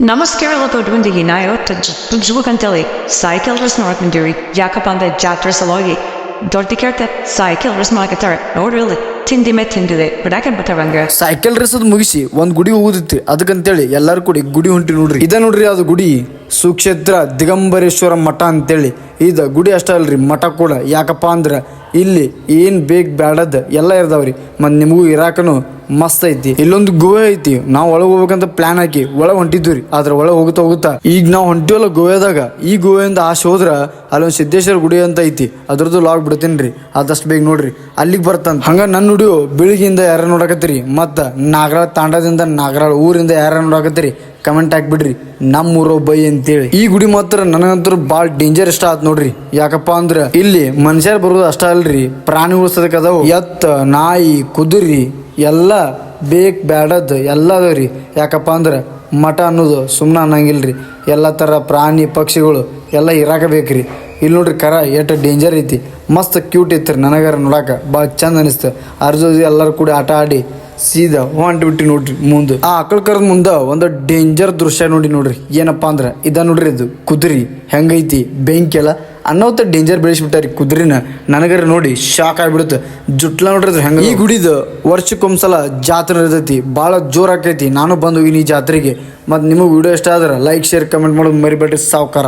ನಮಸ್ಕಾರ ದೊಡ್ಡವಂದಿಗೆ ನಾ ಇವತ್ತು ಜುಗಂತೇಳಿ ಸಾಯಿ ಕೆಲಸ ನೋಡ್ಕೊಂಡಿರಿ ಯಾಕಪ್ಪ ಅಂದ್ರೆ ಜಾತ್ರೆ ಸಲುವಾಗಿ ದೊಡ್ಡ ಕೇಳ್ತೆ ಸಾಯಿ ಕೆಲಸ ಮಾಡಕತ್ತಾರ ನೋಡ್ರಿ ಇಲ್ಲಿ ತಿಂದಿದೆ ಬಿಡಾಕೆ ಬರ್ತಾರಂಗ ಸೈಕಲ್ ರೇಸದ್ ಮುಗಿಸಿ ಒಂದ್ ಗುಡಿ ಹೋಗುದಿತ್ತು ಅದಕ್ಕಂತೇಳಿ ಎಲ್ಲಾರು ಕೂಡಿ ಗುಡಿ ಹೊಂಟಿ ನೋಡ್ರಿ ಇದ ನೋಡ್ರಿ ಅದು ಗುಡಿ ಸುಕ್ಷೇತ್ರ ದಿಗಂಬರೇಶ್ವರ ಮಠ ಅಂತೇಳಿ ಇದ ಗುಡಿ ಅಷ್ಟ ಅಲ್ರಿ ಮಠ ಕೂಡ ಯಾಕಪ್ಪ ಅಂದ್ರ ಇಲ್ಲಿ ಏನ್ ಬೇಕ್ ಬ್ಯಾಡದ್ ಎಲ್ಲ ಇರ್ದಾವ್ರಿ ಮತ್ ನಿಮಗೂ ಇರಾಕನು ಮಸ್ತ್ ಐತಿ ಇಲ್ಲೊಂದು ಗುಹೆ ಐತಿ ನಾವ್ ಒಳಗ್ ಹೋಗ್ಬೇಕಂತ ಪ್ಲಾನ್ ಹಾಕಿ ಒಳಗ್ ಹೊಂಟಿದ್ವಿ ಅದ್ರ ಒಳಗ್ ಹೋಗುತ್ತಾ ಈಗ ನಾವ್ ಹೊಂಟಿವಲ್ಲ ಗೋವಾದಾಗ ಈ ಗೋವೆಯಿಂದ ಆಶೆ ಹೋದ್ರ ಅಲ್ಲೊಂದ್ ಸಿದ್ದೇಶ್ವರ ಗುಡಿ ಅಂತ ಐತಿ ಅದ್ರದ್ದು ಲಾಗ್ ಬಿಡ್ತೀನಿ ಆದಷ್ಟು ಬೇಗ ನೋಡ್ರಿ ಅಲ್ಲಿಗೆ ಬರ್ತಂತ ಹಂಗ ನನ್ನ ನುಡಿಯೋ ಬೆಳಿಗ್ಗೆಯಿಂದ ಯಾರ ನೋಡಕತ್ತೀರಿ ಮತ್ತ ನಾಗರಾಳ ತಾಂಡದಿಂದ ನಾಗರಾಳ ಊರಿಂದ ಯಾರ ನೋಡಕತ್ತೀರಿ ಕಮೆಂಟ್ ಹಾಕ್ಬಿಡ್ರಿ ನಮ್ಮೂರೋ ಬೈ ಅಂತೇಳಿ ಈ ಗುಡಿ ಮಾತ್ರ ನನಗಂತೂ ಭಾಳ ಡೇಂಜರ್ ಇಷ್ಟ ಆತ್ ನೋಡ್ರಿ ಯಾಕಪ್ಪ ಅಂದ್ರ ಇಲ್ಲಿ ಮನುಷ್ಯರ್ ಬರೋದು ಅಷ್ಟ ಅಲ್ರಿ ಪ್ರಾಣಿಗಳು ಸದಕ ಅದಾವ ಎತ್ತ ನಾಯಿ ಕುದುರಿ ಎಲ್ಲ ಬೇಕ್ ಬ್ಯಾಡದ್ ಎಲ್ಲ ಅದಾವ್ರಿ ಯಾಕಪ್ಪ ಅಂದ್ರ ಮಠ ಅನ್ನೋದು ಸುಮ್ಮನೆ ಅನ್ನಂಗಿಲ್ರಿ ಎಲ್ಲ ಥರ ಪ್ರಾಣಿ ಪಕ್ಷಿಗಳು ಎಲ್ಲ ಇರಾಕ ಬೇಕ್ರಿ ಇಲ್ಲಿ ನೋಡ್ರಿ ಕರ ಎಷ್ಟು ಡೇಂಜರ್ ಐತಿ ಮಸ್ತ್ ಕ್ಯೂಟ್ ಐತ್ರಿ ನನಗಾರ ನೋಡಾಕ ಭಾಳ ಚಂದ ಅನಿಸ್ತ ಅರ್ಜೋದಿ ಎಲ್ಲರೂ ಕೂಡ ಆಟ ಆಡಿ ಸೀದಾ ಹೊಂಟ್ಬಿಟ್ಟಿ ನೋಡ್ರಿ ಮುಂದೆ ಆ ಆಕಳ ಕರದ ಮುಂದೆ ಒಂದು ಡೇಂಜರ್ ದೃಶ್ಯ ನೋಡ್ರಿ ಏನಪ್ಪಾ ಅಂದ್ರ ಇದ ನೋಡ್ರಿ ಇದು ಕುದುರಿ ಹೆಂಗೈತಿ ಬೆಂಕಿ ಎಲ್ಲ ಅನ್ನೋತ ಡೇಂಜರ್ ಬೆಳೆಸ್ಬಿಟ್ಟಾರಿ ಕುದುರಿನ ನನಗರ ನೋಡಿ ಶಾಕ್ ಆಗ್ಬಿಡುತ್ತೆ ಜುಟ್ಲ ನೋಡ್ರಿ ಹೆಂಗ ಈ ಗುಡಿದ ವರ್ಷಕ್ಕೊಂದ್ಸಲ ಜಾತ್ರೆ ಇರ್ತೈತಿ ಭಾಳ ಜೋರ್ ಆಕೈತಿ ನಾನು ಬಂದು ಹೋಗಿನಿ ಈ ಜಾತ್ರೆಗೆ ಮತ್ತು ನಿಮಗೆ ವಿಡಿಯೋ ಇಷ್ಟ ಆದ್ರೆ ಲೈಕ್ ಶೇರ್ ಕಮೆಂಟ್ ಮಾಡೋದು ಮರಿಬೇಡ್ರಿ ಸಾವ್ಕಾರ